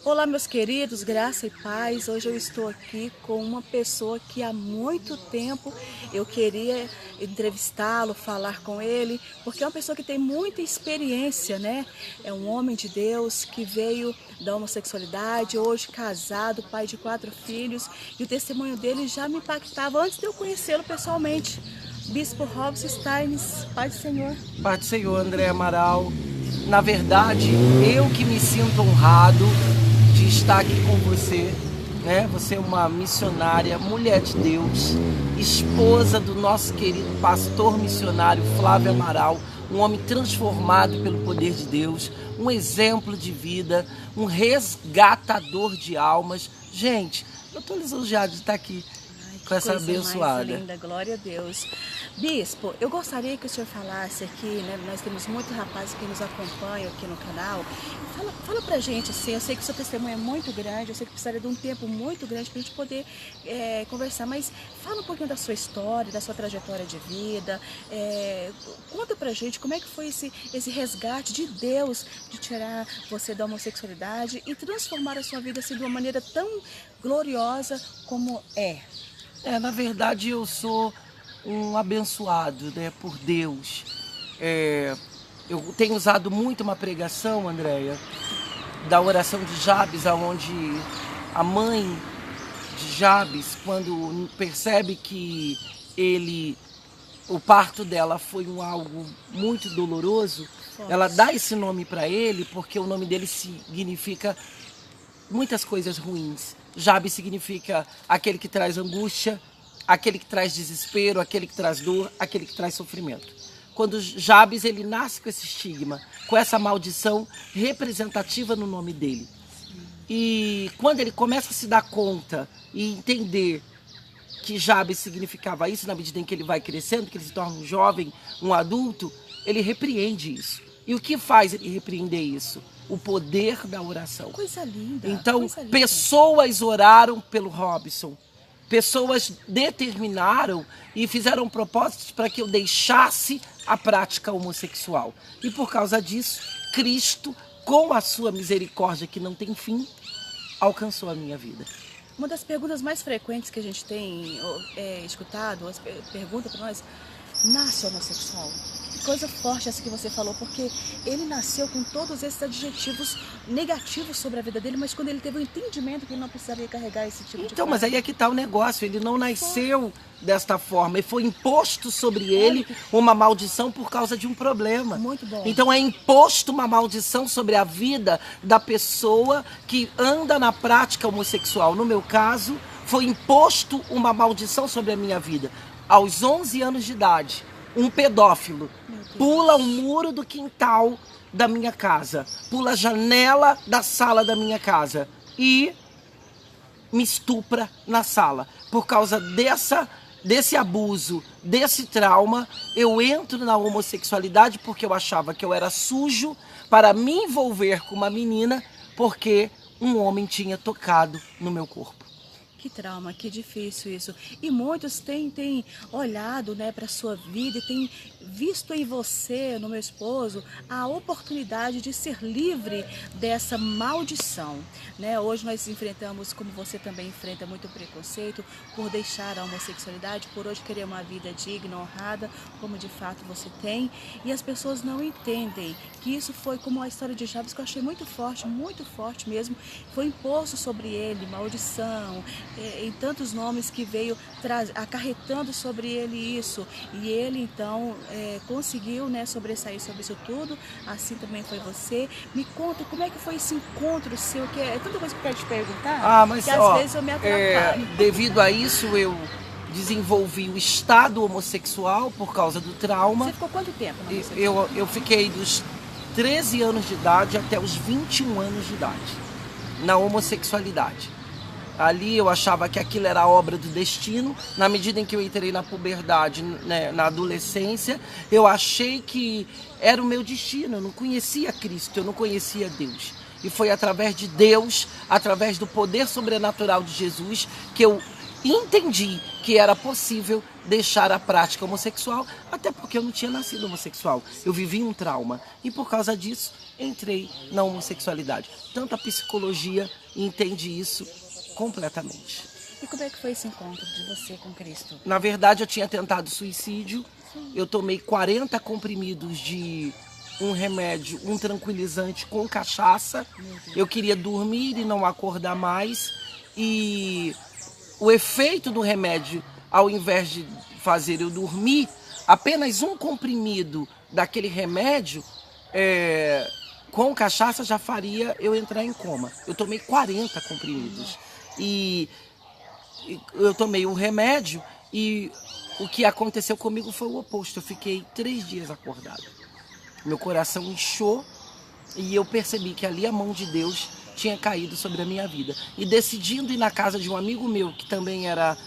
Olá, meus queridos, graça e paz. Hoje eu estou aqui com uma pessoa que há muito tempo eu queria entrevistá-lo, falar com ele, porque é uma pessoa que tem muita experiência, né? É um homem de Deus que veio da homossexualidade, hoje casado, pai de 4 filhos, e o testemunho dele já me impactava antes de eu conhecê-lo pessoalmente. Bispo Robson Steines, Paz do Senhor. Paz do Senhor, André Amaral. Na verdade, eu que me sinto honrado de estar aqui com você, né? Você é uma missionária, mulher de Deus, esposa do nosso querido pastor missionário Flávio Amaral, um homem transformado pelo poder de Deus, um exemplo de vida, um resgatador de almas. Gente, eu estou lisonjeado de estar aqui com essa abençoada. Mais linda, glória a Deus. Bispo, eu gostaria que o senhor falasse aqui, né? Nós temos muitos rapazes que nos acompanham aqui no canal. Fala pra gente, assim, eu sei que o seu testemunho é muito grande, eu sei que precisaria de um tempo muito grande pra gente poder conversar, mas fala um pouquinho da sua história, da sua trajetória de vida. Conta pra gente como é que foi esse resgate de Deus de tirar você da homossexualidade e transformar a sua vida assim, de uma maneira tão gloriosa como é. Na verdade, eu sou um abençoado, né, por Deus. Eu tenho usado muito uma pregação, Andréia, da oração de Jabes, onde a mãe de Jabes, quando percebe que o parto dela foi algo muito doloroso, ela dá esse nome para ele porque o nome dele significa muitas coisas ruins. Jabes significa aquele que traz angústia, aquele que traz desespero, aquele que traz dor, aquele que traz sofrimento. Quando Jabes, ele nasce com esse estigma, com essa maldição representativa no nome dele. E quando ele começa a se dar conta e entender que Jabes significava isso, na medida em que ele vai crescendo, que ele se torna um jovem, um adulto, ele repreende isso. E o que faz ele repreender isso? O poder da oração. Coisa linda. Então, coisa linda. Pessoas oraram pelo Robson. Pessoas determinaram e fizeram propósitos para que eu deixasse a prática homossexual. E por causa disso, Cristo, com a sua misericórdia que não tem fim, alcançou a minha vida. Uma das perguntas mais frequentes que a gente tem escutado, as perguntas para nós, nasce homossexual? Que coisa forte essa que você falou, porque ele nasceu com todos esses adjetivos negativos sobre a vida dele, mas quando ele teve o entendimento que ele não precisaria carregar esse tipo de Então, mas aí é que está o negócio, ele não nasceu desta forma, e foi imposto sobre ele uma maldição por causa de um problema. Muito bom. Então é imposto uma maldição sobre a vida da pessoa que anda na prática homossexual. No meu caso, foi imposto uma maldição sobre a minha vida. Aos 11 anos de idade, um pedófilo pula o muro do quintal da minha casa, pula a janela da sala da minha casa e me estupra na sala. Por causa desse abuso, desse trauma, eu entro na homossexualidade porque eu achava que eu era sujo para me envolver com uma menina porque um homem tinha tocado no meu corpo. Que trauma, que difícil isso. E muitos têm olhado, né, para a sua vida e têm visto em você, no meu esposo, a oportunidade de ser livre dessa maldição. Né? Hoje nós enfrentamos, como você também enfrenta, muito preconceito por deixar a homossexualidade, por hoje querer uma vida digna, honrada, como de fato você tem. E as pessoas não entendem que isso foi como a história de Jabes, que eu achei muito forte mesmo. Foi imposto sobre ele maldição, em tantos nomes que veio acarretando sobre ele isso, e ele então conseguiu, né, sobressair sobre isso tudo. Assim também foi você. Me conta como é que foi esse encontro seu, que é tanta coisa que eu quero te perguntar, mas que às vezes eu me atrapalho. Devido a isso eu desenvolvi o estado homossexual por causa do trauma. Você ficou quanto tempo na homossexualidade? Eu fiquei dos 13 anos de idade até os 21 anos de idade na homossexualidade. Ali eu achava que aquilo era obra do destino. Na medida em que eu entrei na puberdade, né, na adolescência, eu achei que era o meu destino. Eu não conhecia Cristo, eu não conhecia Deus. E foi através de Deus, através do poder sobrenatural de Jesus, que eu entendi que era possível deixar a prática homossexual, até porque eu não tinha nascido homossexual. Eu vivi um trauma e por causa disso entrei na homossexualidade. Tanto a psicologia entende isso completamente. E como é que foi esse encontro de você com Cristo? Na verdade, eu tinha tentado suicídio. Eu tomei 40 comprimidos de um remédio, um tranquilizante com cachaça. Eu queria dormir e não acordar mais. E o efeito do remédio, ao invés de fazer eu dormir, apenas um comprimido daquele remédio com cachaça já faria eu entrar em coma. Eu tomei 40 comprimidos. E eu tomei o remédio e o que aconteceu comigo foi o oposto. Eu fiquei 3 dias acordado. Meu coração inchou e eu percebi que ali a mão de Deus tinha caído sobre a minha vida. E decidindo ir na casa de um amigo meu, que também era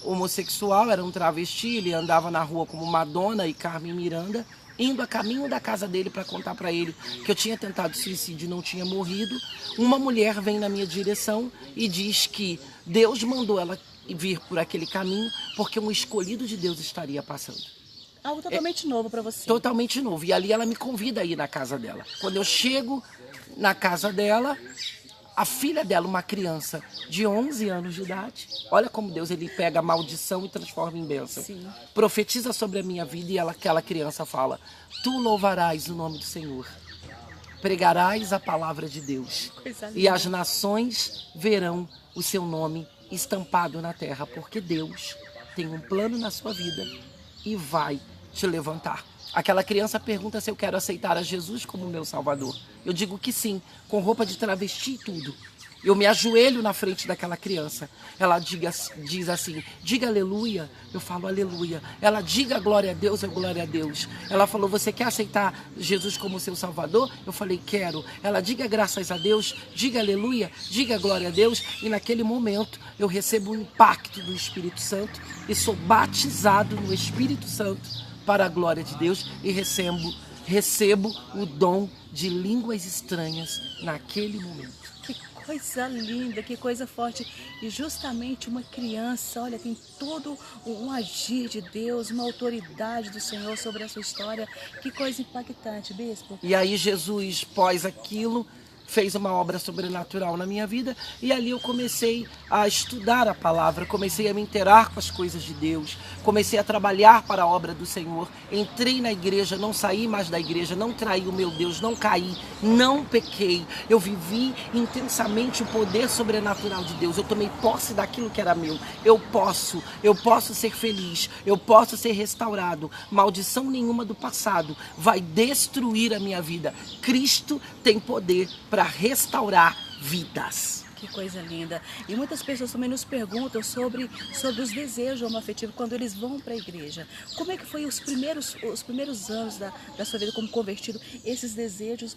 homossexual, era um travesti, ele andava na rua como Madonna e Carmen Miranda, indo a caminho da casa dele para contar para ele que eu tinha tentado suicídio e não tinha morrido, uma mulher vem na minha direção e diz que Deus mandou ela vir por aquele caminho porque um escolhido de Deus estaria passando. Algo totalmente novo para você. Totalmente novo. E ali ela me convida a ir na casa dela. Quando eu chego na casa dela, a filha dela, uma criança de 11 anos de idade, olha como Deus ele pega a maldição e transforma em bênção. Sim. Profetiza sobre a minha vida e aquela criança fala: tu louvarás o nome do Senhor, pregarás a palavra de Deus e as nações verão o seu nome estampado na terra, porque Deus tem um plano na sua vida e vai te levantar. Aquela criança pergunta se eu quero aceitar a Jesus como meu Salvador. Eu digo que sim, com roupa de travesti e tudo. Eu me ajoelho na frente daquela criança. Ela diz assim, diga aleluia. Eu falo aleluia. Ela diga glória a Deus, eu glória a Deus. Ela falou, você quer aceitar Jesus como seu Salvador? Eu falei, quero. Ela diga graças a Deus, diga aleluia, diga glória a Deus. E naquele momento eu recebo o impacto do Espírito Santo e sou batizado no Espírito Santo para a glória de Deus e recebo o dom de línguas estranhas naquele momento. Que coisa linda, que coisa forte. E justamente uma criança, olha, tem todo um agir de Deus, uma autoridade do Senhor sobre a sua história. Que coisa impactante, bispo. E aí Jesus, pós aquilo, fez uma obra sobrenatural na minha vida e ali eu comecei a estudar a palavra, comecei a me inteirar com as coisas de Deus, comecei a trabalhar para a obra do Senhor, entrei na igreja, não saí mais da igreja, não traí o meu Deus, não caí, não pequei, eu vivi intensamente o poder sobrenatural de Deus, eu tomei posse daquilo que era meu, eu posso ser feliz, eu posso ser restaurado, maldição nenhuma do passado vai destruir a minha vida, Cristo tem poder para restaurar vidas. Que coisa linda. E muitas pessoas também nos perguntam sobre os desejos homoafetivos quando eles vão para a igreja. Como é que foi os primeiros anos da sua vida como convertido, esses desejos?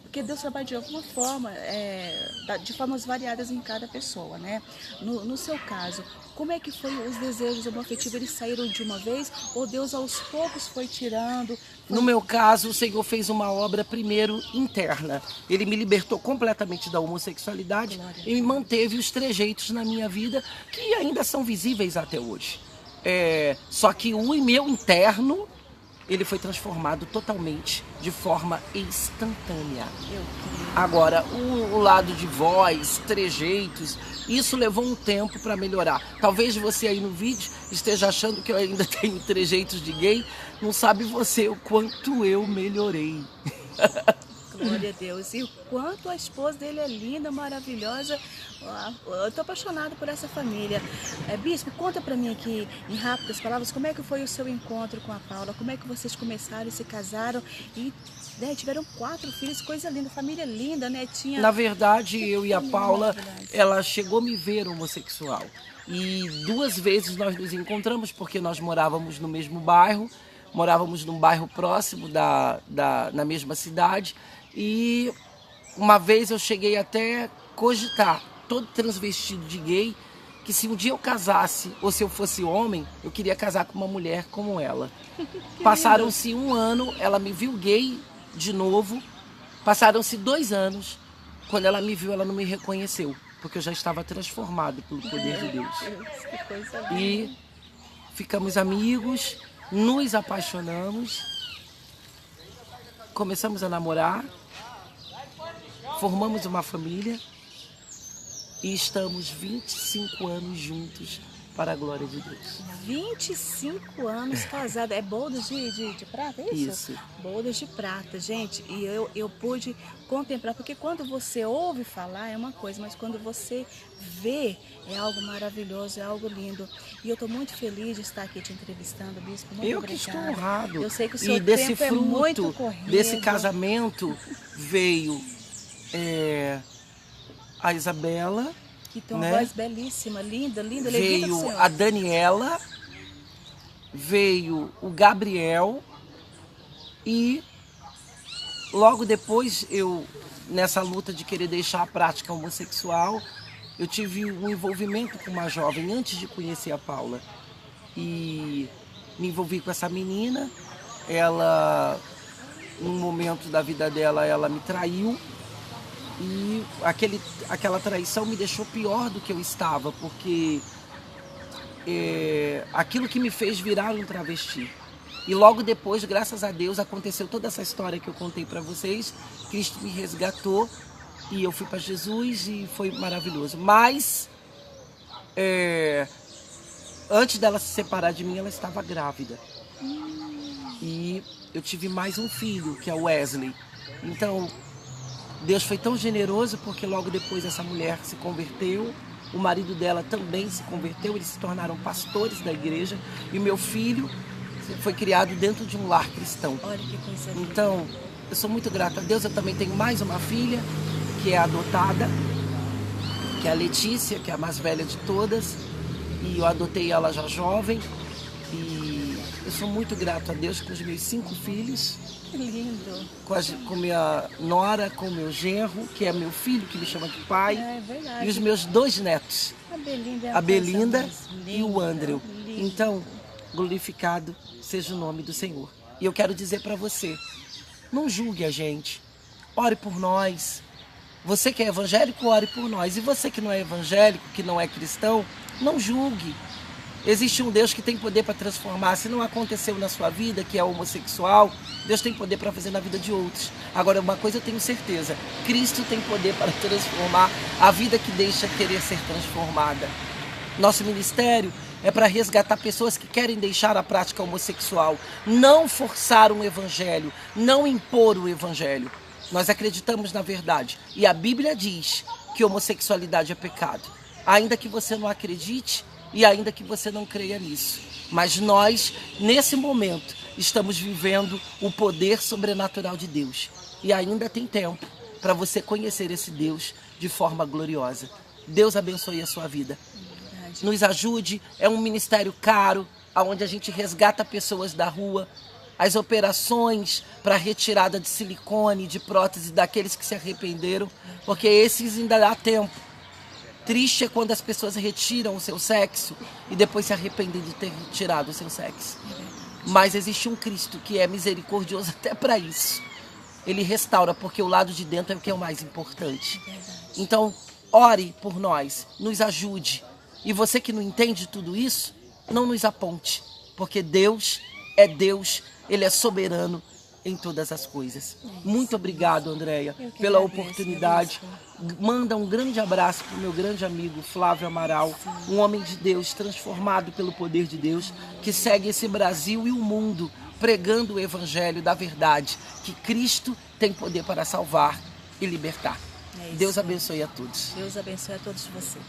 Porque Deus trabalha de alguma forma, de formas variadas em cada pessoa, né? No seu caso, como é que foi os desejos homoafetivos? Eles saíram de uma vez ou Deus aos poucos foi tirando? No meu caso, o Senhor fez uma obra primeiro interna. Ele me libertou completamente da homossexualidade e me manteve os trejeitos na minha vida que ainda são visíveis até hoje. Só que o meu interno, ele foi transformado totalmente, de forma instantânea. Agora, o lado de voz, trejeitos, isso levou um tempo para melhorar. Talvez você aí no vídeo esteja achando que eu ainda tenho trejeitos de gay. Não sabe você o quanto eu melhorei. Glória a Deus. E o quanto a esposa dele é linda, maravilhosa. Eu estou apaixonada por essa família. Bispo, conta para mim aqui, em rápidas palavras, como é que foi o seu encontro com a Paula? Como é que vocês começaram e se casaram? E tiveram 4 filhos, coisa linda, família linda, né? Na verdade, eu e a Paula, ela chegou a me ver homossexual. E 2 vezes nós nos encontramos, porque nós morávamos no mesmo bairro, morávamos num bairro próximo na mesma cidade. E uma vez eu cheguei até cogitar, todo transvestido de gay, que se um dia eu casasse, ou se eu fosse homem, eu queria casar com uma mulher como ela. Passaram-se 1 ano, ela me viu gay de novo. Passaram-se 2 anos, quando ela me viu, ela não me reconheceu. porque eu já estava transformado pelo poder de Deus. Que coisa E linda. ficamos amigos, nos apaixonamos, começamos a namorar, formamos uma família e estamos 25 anos juntos para a glória de Deus. 25 anos casada. É bodas de prata, é isso? Isso. Bodas de prata, gente. E eu pude contemplar, porque quando você ouve falar é uma coisa, mas quando você vê é algo maravilhoso, é algo lindo. E eu estou muito feliz de estar aqui te entrevistando, Bispo. Muito Eu que obrigada. estou honrado. Eu sei que o seu E desse tempo é muito fruto, corrido. desse casamento, veio a Isabela, Que tem uma né? voz belíssima, linda, linda. Levita do veio Senhor. a Daniela, veio o Gabriel e logo depois nessa luta de querer deixar a prática homossexual, eu tive um envolvimento com uma jovem antes de conhecer a Paula. E me envolvi com essa menina, ela, num momento da vida dela, ela me traiu. E aquela traição me deixou pior do que eu estava, porque aquilo que me fez virar um travesti. E logo depois, graças a Deus, aconteceu toda essa história que eu contei para vocês. Cristo me resgatou e eu fui para Jesus e foi maravilhoso. Mas, antes dela se separar de mim, ela estava grávida. E eu tive mais um filho, que é o Wesley. Então, Deus foi tão generoso porque logo depois essa mulher se converteu, o marido dela também se converteu, eles se tornaram pastores da igreja e o meu filho foi criado dentro de um lar cristão. Olha que coisa linda. Então, eu sou muito grata a Deus. Eu também tenho mais uma filha que é adotada, que é a Letícia, que é a mais velha de todas, e eu adotei ela já jovem. E eu sou muito grato a Deus com os meus 5 filhos. Que lindo. Com minha nora, com meu genro, que é meu filho, que me chama de pai, É verdade. e os meus 2 netos, A Belinda, é a Belinda linda, e o Andrew. linda. Então, glorificado seja o nome do Senhor. E eu quero dizer para você, não julgue a gente, ore por nós. Você que é evangélico, ore por nós. E você que não é evangélico, que não é cristão, não julgue. Existe um Deus que tem poder para transformar. Se não aconteceu na sua vida, que é homossexual, Deus tem poder para fazer na vida de outros. Agora, uma coisa eu tenho certeza, Cristo tem poder para transformar a vida que deixa querer ser transformada. Nosso ministério é para resgatar pessoas que querem deixar a prática homossexual, não forçar um evangelho, não impor o evangelho. Nós acreditamos na verdade e a Bíblia diz que homossexualidade é pecado. Ainda que você não acredite, e ainda que você não creia nisso. Mas nós, nesse momento, estamos vivendo o poder sobrenatural de Deus. E ainda tem tempo para você conhecer esse Deus de forma gloriosa. Deus abençoe a sua vida. Verdade. Nos ajude, é um ministério caro, onde a gente resgata pessoas da rua. As operações para retirada de silicone, de prótese, daqueles que se arrependeram, porque esses ainda dá tempo. Triste é quando as pessoas retiram o seu sexo e depois se arrependem de ter retirado o seu sexo. Mas existe um Cristo que é misericordioso até para isso. Ele restaura, porque o lado de dentro é o que é o mais importante. Então, ore por nós, nos ajude. E você que não entende tudo isso, não nos aponte, porque Deus é Deus, Ele é soberano em todas as coisas. Muito obrigado, Andréia, pela agradeço, oportunidade. Manda um grande abraço para o meu grande amigo Flávio Amaral, um homem de Deus transformado pelo poder de Deus, que segue esse Brasil e o mundo pregando o evangelho da verdade, que Cristo tem poder para salvar e libertar. É isso. Deus abençoe a todos. Deus abençoe a todos vocês.